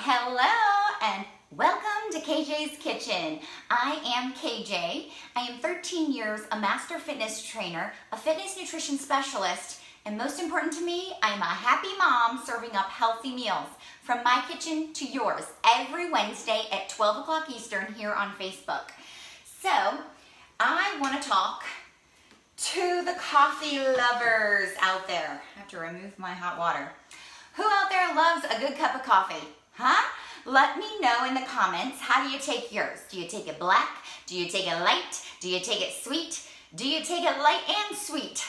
Hello and welcome to KJ's Kitchen. I am KJ. I am 13 years a master fitness trainer, a fitness nutrition specialist, and most important to me, I'm a happy mom serving up healthy meals from my kitchen to yours every Wednesday at 12 o'clock Eastern here on Facebook. So I want to talk to the coffee lovers out there. I have to remove my hot water. Who out there loves a good cup of coffee? Huh? Let me know in the comments, how do you take yours? Do you take it black? Do you take it light? Do you take it sweet? Do you take it light and sweet?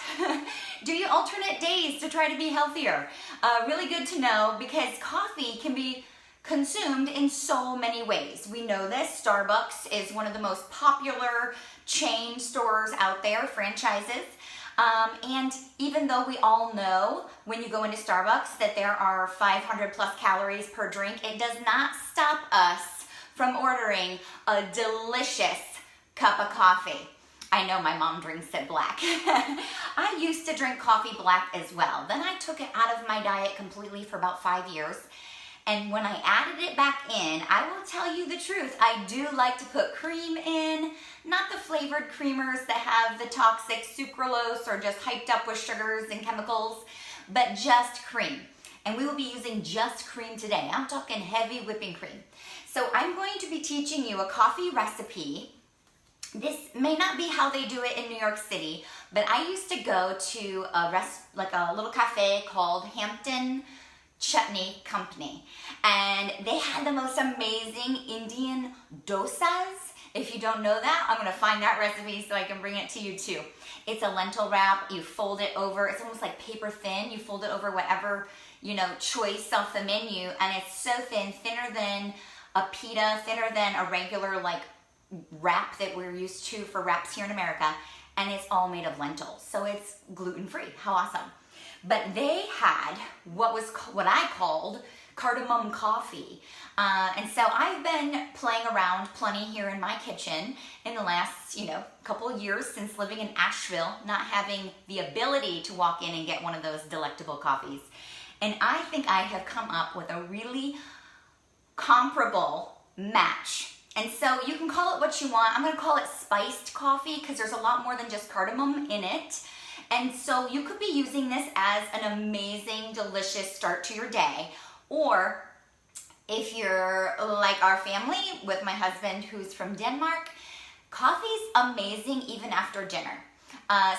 Do you alternate days to try to be healthier? Really good to know because coffee can be consumed in so many ways. We know this. Starbucks is one of the most popular chain stores out there, franchises. And even though we all know when you go into Starbucks that there are 500 plus calories per drink, it does not stop us from ordering a delicious cup of coffee. I know my mom drinks it black. I used to drink coffee black as well. Then I took it out of my diet completely for about 5 years. And when I added it back in, I will tell you the truth, I do like to put cream in, not the flavored creamers that have the toxic sucralose or just hyped up with sugars and chemicals, but just cream. And we will be using just cream today. I'm talking heavy whipping cream. So I'm going to be teaching you a coffee recipe. This may not be how they do it in New York City, but I used to go to a little cafe called Hampton Chutney Company, and they had the most amazing Indian dosas. If you don't know that, I'm going to find that recipe so I can bring it to you too. It's a lentil wrap. You fold it over. It's almost like paper thin. You fold it over whatever, choice off the menu, and it's so thin, thinner than a pita, thinner than a regular wrap that we're used to for wraps here in America, and it's all made of lentils. So it's gluten-free. How awesome. But they had what I called cardamom coffee. And so I've been playing around plenty here in my kitchen in the last, couple of years since living in Asheville, not having the ability to walk in and get one of those delectable coffees. And I think I have come up with a really comparable match. And so you can call it what you want. I'm going to call it spiced coffee because there's a lot more than just cardamom in it. And so you could be using this as an amazing, delicious start to your day. Or if you're like our family with my husband who's from Denmark, coffee's amazing even after dinner.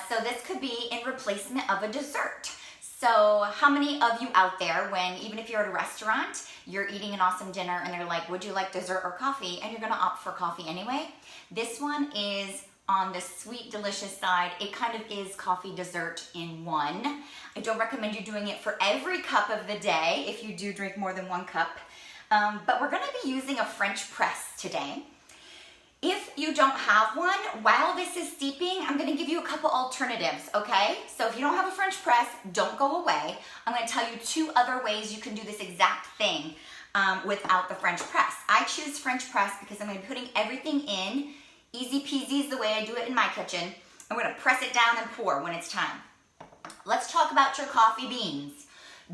So this could be in replacement of a dessert. So how many of you out there, even if you're at a restaurant, you're eating an awesome dinner and they're like, would you like dessert or coffee? And you're gonna opt for coffee anyway. This one is on the sweet, delicious side. It kind of is coffee dessert in one. I don't recommend you doing it for every cup of the day if you do drink more than one cup. But we're gonna be using a French press today. If you don't have one, while this is steeping, I'm gonna give you a couple alternatives, okay? So if you don't have a French press, don't go away. I'm gonna tell you 2 other ways you can do this exact thing without the French press. I choose French press because I'm gonna be putting everything in. Easy peasy is the way I do it in my kitchen. I'm gonna press it down and pour when it's time. Let's talk about your coffee beans.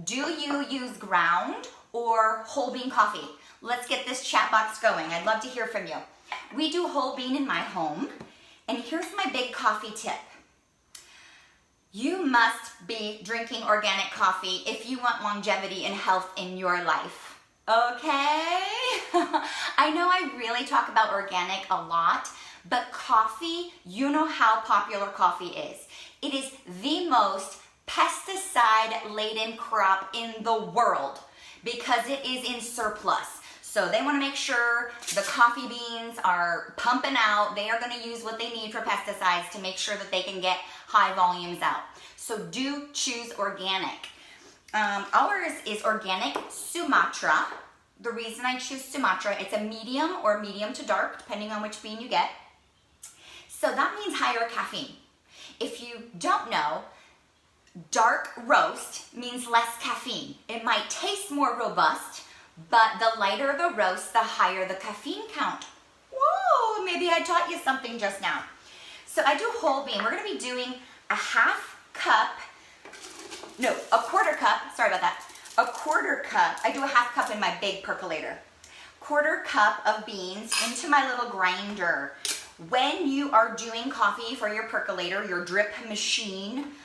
Do you use ground or whole bean coffee? Let's get this chat box going. I'd love to hear from you. We do whole bean in my home. And here's my big coffee tip. You must be drinking organic coffee if you want longevity and health in your life. Okay? I know I really talk about organic a lot, but coffee, you know how popular coffee is. It is the most pesticide-laden crop in the world because it is in surplus. So they want to make sure the coffee beans are pumping out. They are going to use what they need for pesticides to make sure that they can get high volumes out. So do choose organic. Ours is organic Sumatra. The reason I choose Sumatra, it's a medium or medium to dark, depending on which bean you get. So that means higher caffeine. If you don't know, dark roast means less caffeine. It might taste more robust, but the lighter the roast, the higher the caffeine count. Whoa, maybe I taught you something just now. So I do whole bean. We're gonna be doing a quarter cup, sorry about that, a 1/4 cup, I do a 1/2 cup in my big percolator. 1/4 cup of beans into my little grinder. When you are doing coffee for your percolator, your drip machine,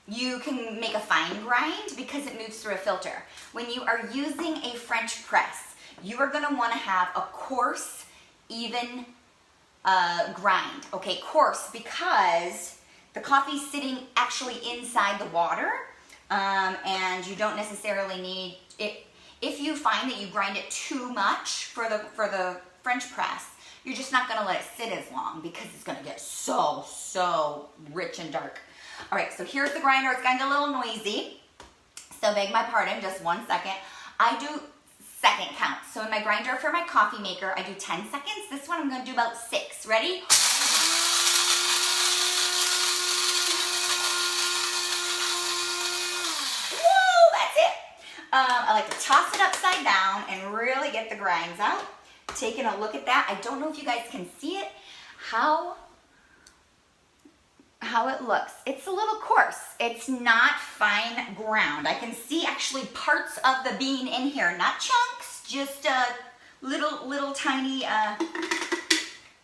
you can make a fine grind because it moves through a filter. When you are using a French press, you are gonna wanna have a coarse, even grind. Okay, coarse, because the coffee's sitting actually inside the water, and you don't necessarily need it. If you find that you grind it too much for the French press, you're just not gonna let it sit as long because it's gonna get so rich and dark. All right, so here's the grinder. It's gonna get a little noisy, so beg my pardon, just 1 second. I do second count. So in my grinder for my coffee maker, I do 10 seconds. This one I'm gonna do about 6. Ready? Whoa, that's it. I like to toss it upside down and really get the grinds out. Taking a look at that. I don't know if you guys can see it, how it looks. It's a little coarse. It's not fine ground. I can see actually parts of the bean in here, not chunks, just little tiny,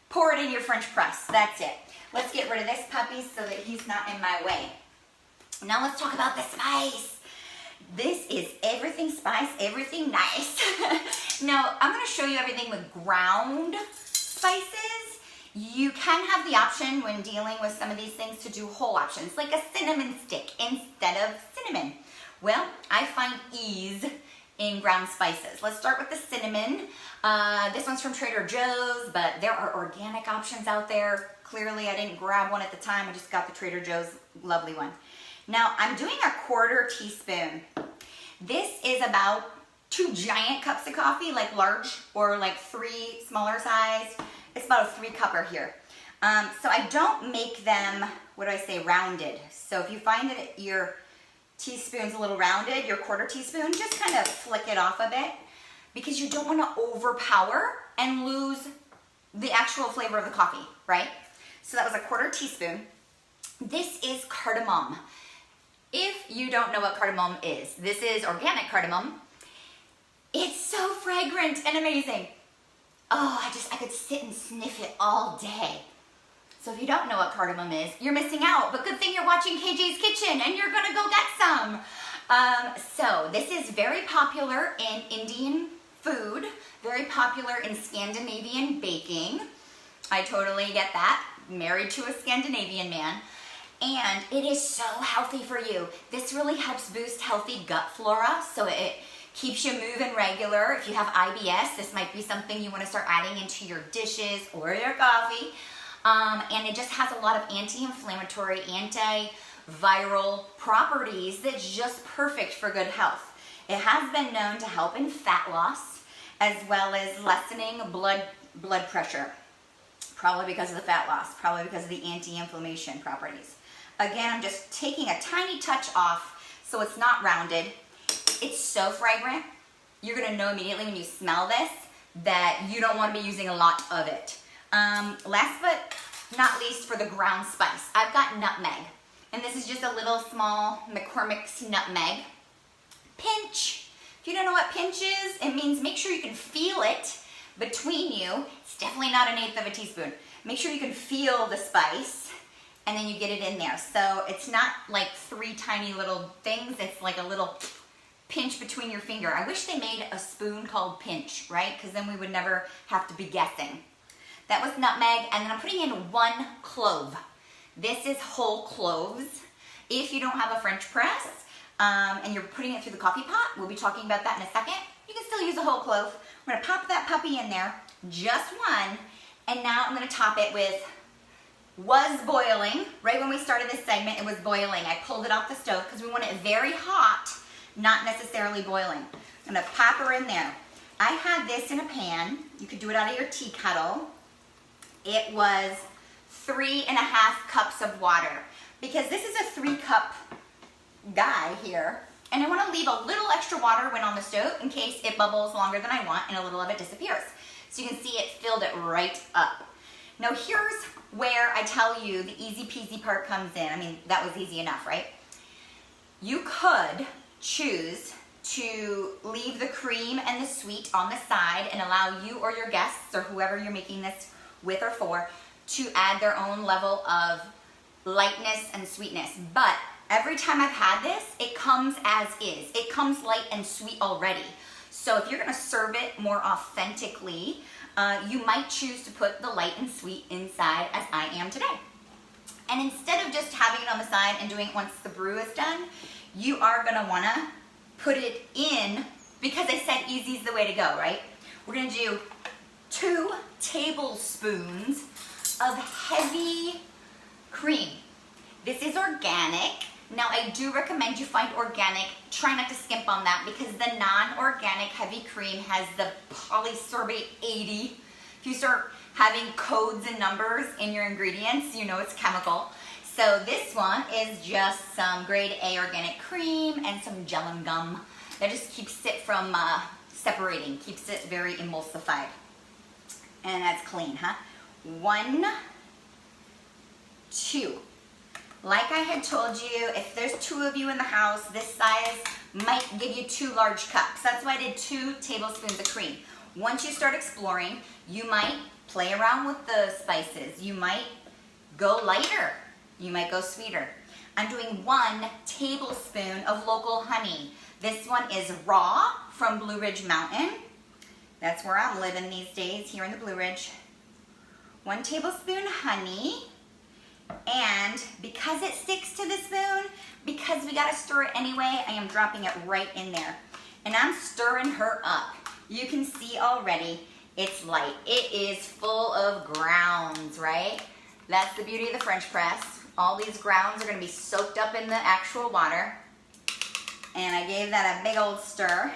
pour it in your French press. That's it. Let's get rid of this puppy so that he's not in my way. Now let's talk about the spice. This is everything spice, everything nice. Now, I'm gonna show you everything with ground spices. You can have the option when dealing with some of these things to do whole options, like a cinnamon stick instead of cinnamon. Well, I find ease in ground spices. Let's start with the cinnamon. This one's from Trader Joe's, but there are organic options out there. Clearly, I didn't grab one at the time. I just got the Trader Joe's lovely one. Now, I'm doing a 1/4 teaspoon. This is about 2 giant cups of coffee, like large, or like 3 smaller size. It's about a 3-cupper here. So I don't make them, what do I say, rounded. So if you find that your teaspoon's a little rounded, your 1/4 teaspoon, just kind of flick it off a bit because you don't want to overpower and lose the actual flavor of the coffee, right? So that was a 1/4 teaspoon. This is cardamom. If you don't know what cardamom is, this is organic cardamom. It's so fragrant and amazing. Oh, I could sit and sniff it all day. So if you don't know what cardamom is, you're missing out. But good thing you're watching KJ's Kitchen and you're gonna go get some. So this is very popular in Indian food, very popular in Scandinavian baking. I totally get that. Married to a Scandinavian man. And it is so healthy for you. This really helps boost healthy gut flora, so it keeps you moving regular. If you have IBS, this might be something you want to start adding into your dishes or your coffee. And it just has a lot of anti-inflammatory, antiviral properties that's just perfect for good health. It has been known to help in fat loss as well as lessening blood pressure. Probably because of the fat loss, probably because of the anti-inflammation properties. Again, I'm just taking a tiny touch off so it's not rounded. It's so fragrant. You're gonna know immediately when you smell this that you don't wanna be using a lot of it. Last but not least, for the ground spice, I've got nutmeg. And this is just a little small McCormick's nutmeg. Pinch. If you don't know what pinch is, it means make sure you can feel it between you. It's definitely not 1/8 of a teaspoon. Make sure you can feel the spice and then you get it in there. So it's not like 3 tiny little things. It's like a little pinch between your finger. I wish they made a spoon called pinch, right? Because then we would never have to be guessing. That was nutmeg, and then I'm putting in 1 clove. This is whole cloves. If you don't have a French press and you're putting it through the coffee pot, we'll be talking about that in a second. You can still use a whole clove. I'm gonna pop that puppy in there, just 1, and now I'm gonna top it with, was boiling. Right when we started this segment, it was boiling. I pulled it off the stove because we want it very hot, not necessarily boiling. I'm gonna pop her in there. I had this in a pan. You could do it out of your tea kettle. It was 3.5 cups of water because this is a 3-cup guy here. And I wanna leave a little extra water when on the stove in case it bubbles longer than I want and a little of it disappears. So you can see it filled it right up. Now here's where I tell you the easy peasy part comes in. I mean, that was easy enough, right? You could choose to leave the cream and the sweet on the side and allow you or your guests or whoever you're making this with or for to add their own level of lightness and sweetness. But every time I've had this, it comes as is. It comes light and sweet already. So if you're gonna serve it more authentically, you might choose to put the light and sweet inside as I am today. And instead of just having it on the side and doing it once the brew is done, you are gonna wanna put it in, because I said easy is the way to go, right? We're gonna do 2 tablespoons of heavy cream. This is organic. Now I do recommend you find organic. Try not to skimp on that because the non-organic heavy cream has the polysorbate 80. If you start having codes and numbers in your ingredients, you know it's chemical. So this one is just some grade A organic cream and some gelum gum that just keeps it from separating, keeps it very emulsified. And that's clean, huh? 1, 2. Like I had told you, if there's 2 of you in the house, this size might give you 2 large cups. That's why I did 2 tablespoons of cream. Once you start exploring, you might play around with the spices. You might go lighter. You might go sweeter. I'm doing 1 tablespoon of local honey. This one is raw from Blue Ridge Mountain. That's where I'm living these days, here in the Blue Ridge. 1 tablespoon honey. And because it sticks to the spoon, because we gotta stir it anyway, I am dropping it right in there. And I'm stirring her up. You can see already, it's light. It is full of grounds, right? That's the beauty of the French press. All these grounds are gonna be soaked up in the actual water. And I gave that a big old stir.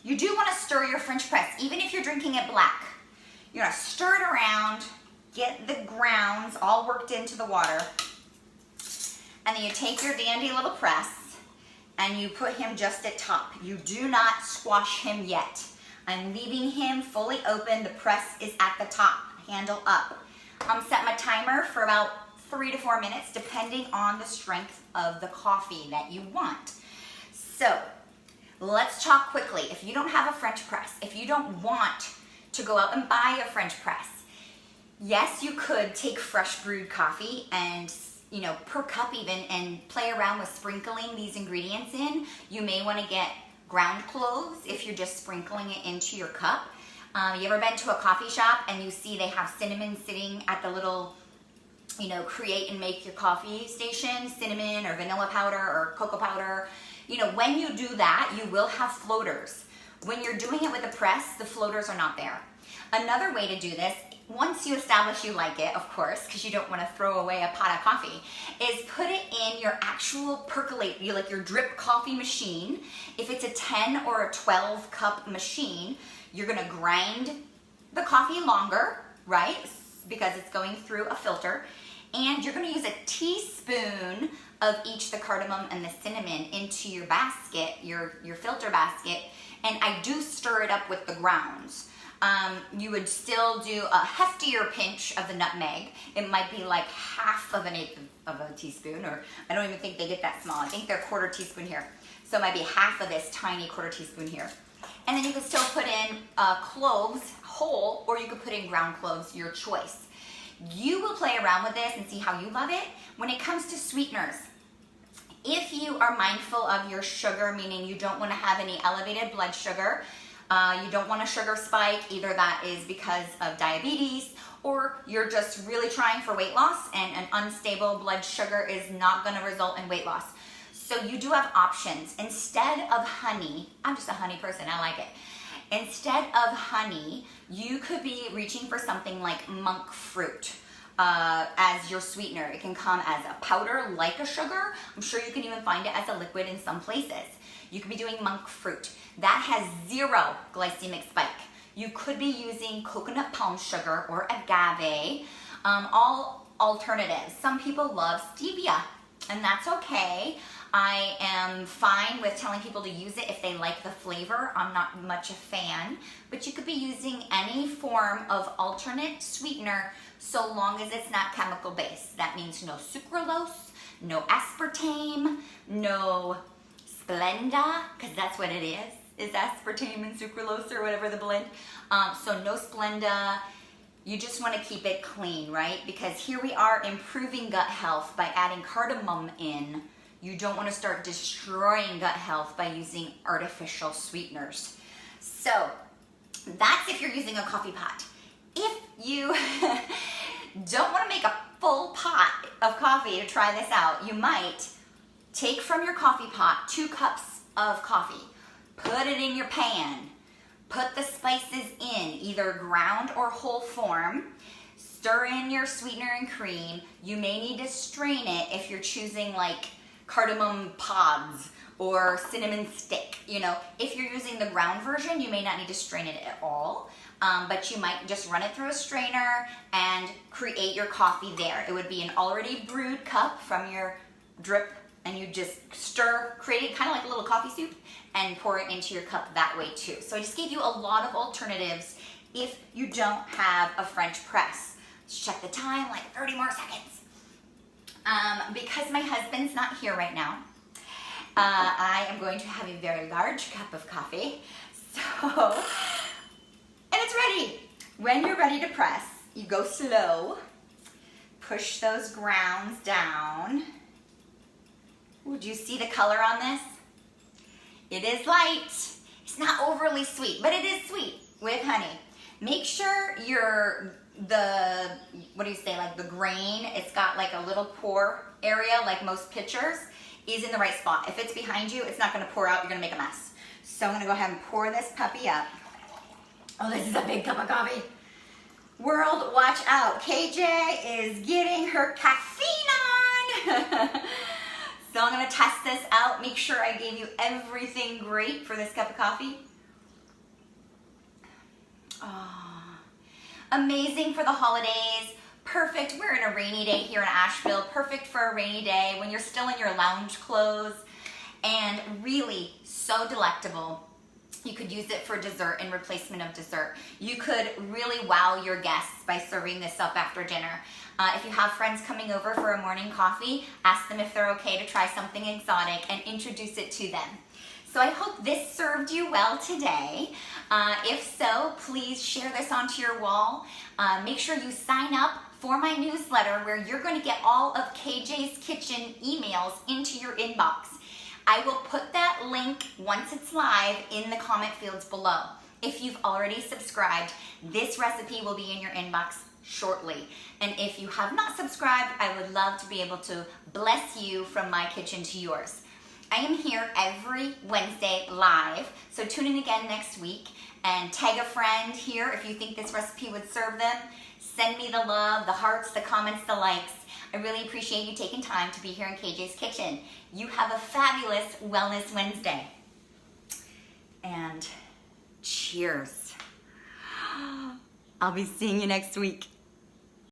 You do wanna stir your French press, even if you're drinking it black. You're gonna stir it around, get the grounds all worked into the water. And then you take your dandy little press and you put him just at top. You do not squash him yet. I'm leaving him fully open. The press is at the top, handle up. I'm set my timer for about 3 to 4 minutes, depending on the strength of the coffee that you want. So let's talk quickly. If you don't have a French press, if you don't want to go out and buy a French press, yes, you could take fresh brewed coffee and, you know, per cup even, and play around with sprinkling these ingredients in. You may want to get ground cloves if you're just sprinkling it into your cup. You ever been to a coffee shop and you see they have cinnamon sitting at the little, you know, create and make your coffee station, cinnamon or vanilla powder or cocoa powder? You know, when you do that, you will have floaters. When you're doing it with a press, the floaters are not there. Another way to do this, once you establish you like it, of course, because you don't want to throw away a pot of coffee, is put it in your actual percolate, like your drip coffee machine. If it's a 10 or a 12 cup machine, you're going to grind the coffee longer, right? Because it's going through a filter. And you're going to use a teaspoon of each the cardamom and the cinnamon into your basket, your filter basket. And I do stir it up with the grounds. You would still do a heftier pinch of the nutmeg. It might be like 1/2 of a teaspoon, or I don't even think they get that small. I think they're 1/4 teaspoon here. So it might be 1/2 of this tiny 1/4 teaspoon here. And then you could still put in cloves whole, or you could put in ground cloves, your choice. You will play around with this and see how you love it. When it comes to sweeteners, if you are mindful of your sugar, meaning you don't want to have any elevated blood sugar, you don't want a sugar spike, either that is because of diabetes or you're just really trying for weight loss and an unstable blood sugar is not going to result in weight loss. So you do have options. Instead of honey, I'm just a honey person, I like it. Instead of honey, you could be reaching for something like monk fruit as your sweetener. It can come as a powder like a sugar. I'm sure you can even find it as a liquid in some places. You could be doing monk fruit. That has 0 glycemic spike. You could be using coconut palm sugar or agave, all alternatives. Some people love stevia, and that's okay. I am fine with telling people to use it if they like the flavor. I'm not much a fan, but you could be using any form of alternate sweetener so long as it's not chemical based. That means no sucralose, no aspartame, no Splenda, because that's what it is aspartame and sucralose or whatever the blend. So no Splenda. You just want to keep it clean, right? Because here we are improving gut health by adding cardamom in. You don't want to start destroying gut health by using artificial sweeteners. So that's if you're using a coffee pot. If you don't want to make a full pot of coffee to try this out, you might take from your coffee pot 2 cups of coffee, put it in your pan, put the spices in, either ground or whole form, stir in your sweetener and cream. You may need to strain it if you're choosing like cardamom pods or cinnamon stick. You know, if you're using the ground version, you may not need to strain it at all, but you might just run it through a strainer and create your coffee there. It would be an already brewed cup from your drip, and you just stir, create it kind of like a little coffee soup, and pour it into your cup that way too. So I just gave you a lot of alternatives if you don't have a French press. Let's check the time, like 30 more seconds. Because my husband's not here right now, I am going to have a very large cup of coffee. So, and it's ready. When you're ready to press, you go slow, push those grounds down. Ooh, do you see the color on this? It is light. It's not overly sweet, but it is sweet with honey. Make sure what do you say, like the grain, it's got like a little pour area like most pitchers, is in the right spot. If it's behind you, it's not gonna pour out, you're gonna make a mess. So I'm gonna go ahead and pour this puppy up. Oh, this is a big cup of coffee. World, watch out. KJ is getting her caffeine on. So I'm gonna test this out, make sure I gave you everything great for this cup of coffee. Oh, amazing for the holidays. Perfect, we're in a rainy day here in Asheville. Perfect for a rainy day when you're still in your lounge clothes, and really so delectable. You could use it for dessert in replacement of dessert. You could really wow your guests by serving this up after dinner. If you have friends coming over for a morning coffee, ask them if they're okay to try something exotic and introduce it to them. So I hope this served you well today. If so, please share this onto your wall. Make sure you sign up for my newsletter where you're going to get all of KJ's Kitchen emails into your inbox. I will put that link once it's live in the comment fields below. If you've already subscribed, this recipe will be in your inbox shortly. And if you have not subscribed, I would love to be able to bless you from my kitchen to yours. I am here every Wednesday live, so tune in again next week and tag a friend here if you think this recipe would serve them. Send me the love, the hearts, the comments, the likes. I really appreciate you taking time to be here in KJ's Kitchen. You have a fabulous Wellness Wednesday. And cheers. I'll be seeing you next week.